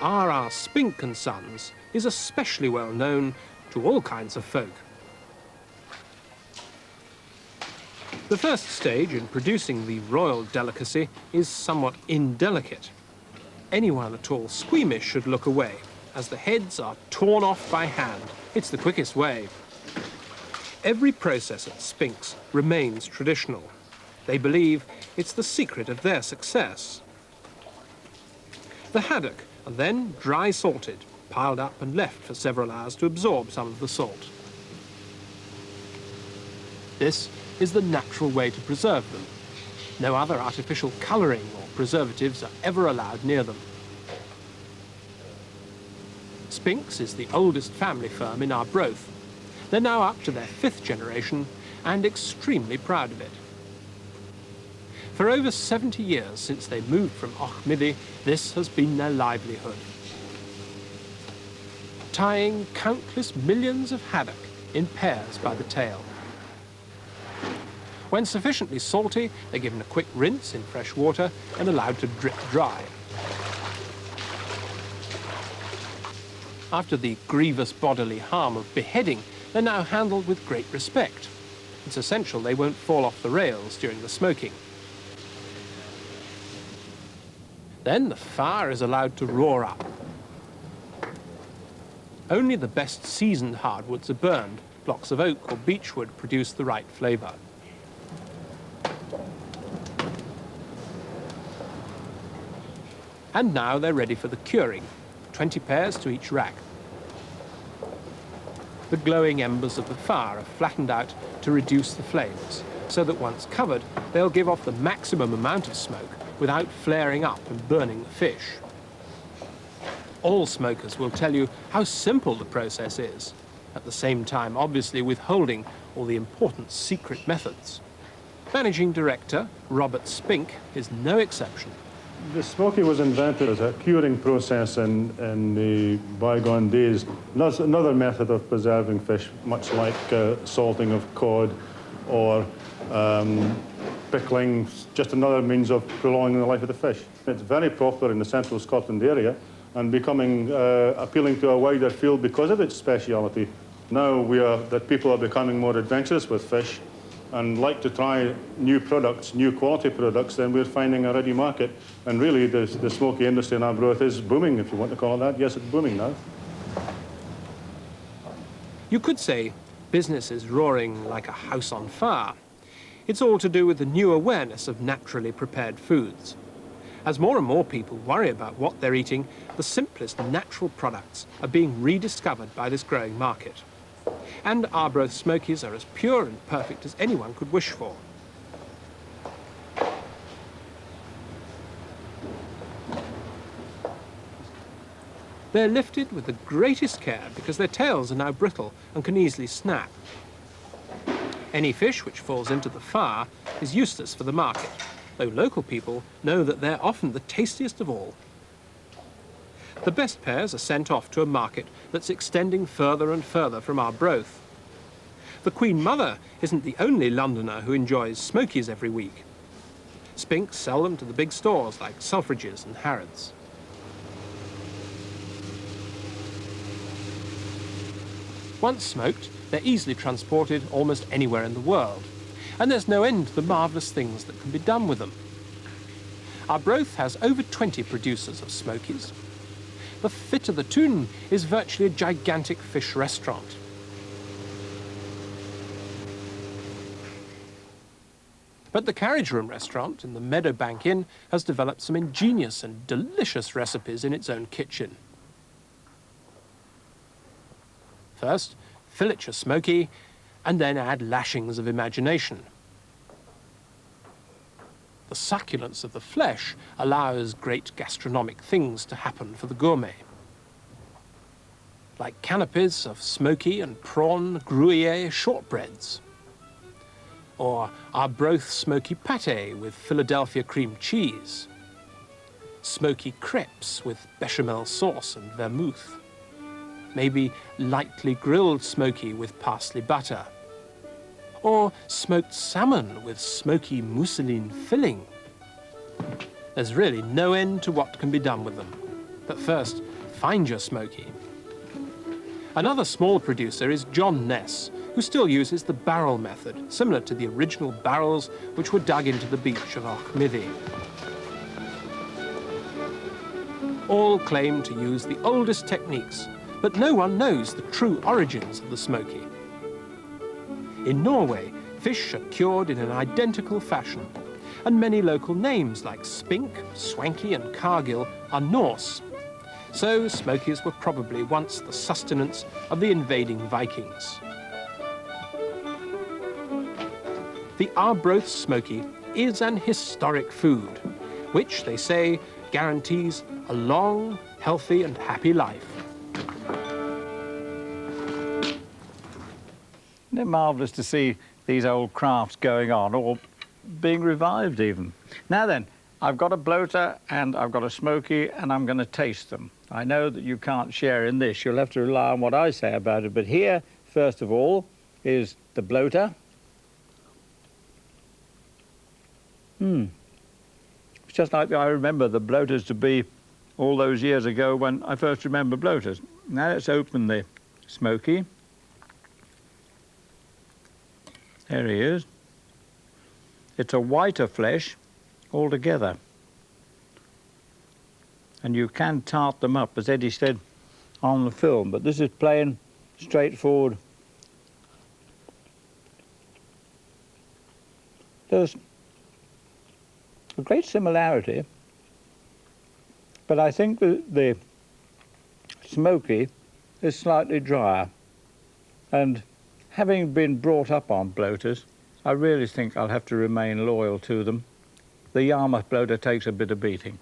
R.R. Spink and Sons is especially well known to all kinds of folk. The first stage in producing the royal delicacy is somewhat indelicate. Anyone at all squeamish should look away, as the heads are torn off by hand. It's the quickest way. Every process at Spink's remains traditional. They believe it's the secret of their success. The haddock are then dry salted, piled up and left for several hours to absorb some of the salt. This is the natural way to preserve them. No other artificial colouring or preservatives are ever allowed near them. Spink's is the oldest family firm in Arbroath. They're now up to their 5th generation and extremely proud of it. For over 70 years since they moved from Auchmithie, this has been their livelihood. Tying countless millions of haddock in pairs by the tail. When sufficiently salty, they're given a quick rinse in fresh water and allowed to drip dry. After the grievous bodily harm of beheading, they're now handled with great respect. It's essential they won't fall off the rails during the smoking. Then the fire is allowed to roar up. Only the best seasoned hardwoods are burned. Blocks of oak or beechwood produce the right flavour. And now they're ready for the curing. 20 pairs to each rack. The glowing embers of the fire are flattened out to reduce the flames, so that once covered, they'll give off the maximum amount of smoke without flaring up and burning the fish. All smokers will tell you how simple the process is, at the same time obviously withholding all the important secret methods. Managing Director Robert Spink is no exception. The smoky was invented as a curing process in the bygone days. That's another method of preserving fish, much like salting of cod or pickling, just another means of prolonging the life of the fish. It's very popular in the central Scotland area and becoming appealing to a wider field because of its speciality. Now that people are becoming more adventurous with fish and like to try new products, new quality products, then we're finding a ready market. And really, the smoky industry in Arbroath is booming, if you want to call it that. Yes, it's booming now. You could say business is roaring like a house on fire. It's all to do with the new awareness of naturally prepared foods. As more and more people worry about what they're eating, the simplest natural products are being rediscovered by this growing market. And Arbroath Smokies are as pure and perfect as anyone could wish for. They're lifted with the greatest care because their tails are now brittle and can easily snap. Any fish which falls into the fire is useless for the market, though local people know that they're often the tastiest of all. The best pairs are sent off to a market that's extending further and further from Arbroath. The Queen Mother isn't the only Londoner who enjoys smokies every week. Spinks sell them to the big stores like Selfridges and Harrods. Once smoked, they're easily transported almost anywhere in the world, and there's no end to the marvellous things that can be done with them. Arbroath has over 20 producers of smokies. The Fit of the Toon is virtually a gigantic fish restaurant. But the Carriage Room restaurant in the Meadowbank Inn has developed some ingenious and delicious recipes in its own kitchen. First, fillet your smoky, and then add lashings of imagination. The succulence of the flesh allows great gastronomic things to happen for the gourmet. Like canopies of smoky and prawn Gruyere shortbreads. Or Arbroath smoky pâté with Philadelphia cream cheese. Smoky crepes with bechamel sauce and vermouth. Maybe lightly grilled smoky with parsley butter. Or smoked salmon with smoky mousseline filling. There's really no end to what can be done with them. But first, find your smoky. Another small producer is John Ness, who still uses the barrel method, similar to the original barrels which were dug into the beach of Auchmithie. All claim to use the oldest techniques, but no one knows the true origins of the smoky. In Norway, fish are cured in an identical fashion, and many local names like Spink, Swanky and Cargill are Norse. So smokies were probably once the sustenance of the invading Vikings. The Arbroath Smoky is an historic food, which, they say, guarantees a long, healthy and happy life. Isn't it marvellous to see these old crafts going on, or being revived even? Now then, I've got a bloater and I've got a smoky and I'm going to taste them. I know that you can't share in this, you'll have to rely on what I say about it, but here, first of all, is the bloater. It's just like I remember the bloaters to be all those years ago when I first remember bloaters. Now let's open the smoky. There he is. It's a whiter flesh altogether. And you can tart them up, as Eddie said on the film, but this is plain, straightforward. There's a great similarity, but I think the smoky is slightly drier. And having been brought up on bloaters, I really think I'll have to remain loyal to them. The Yarmouth bloater takes a bit of beating.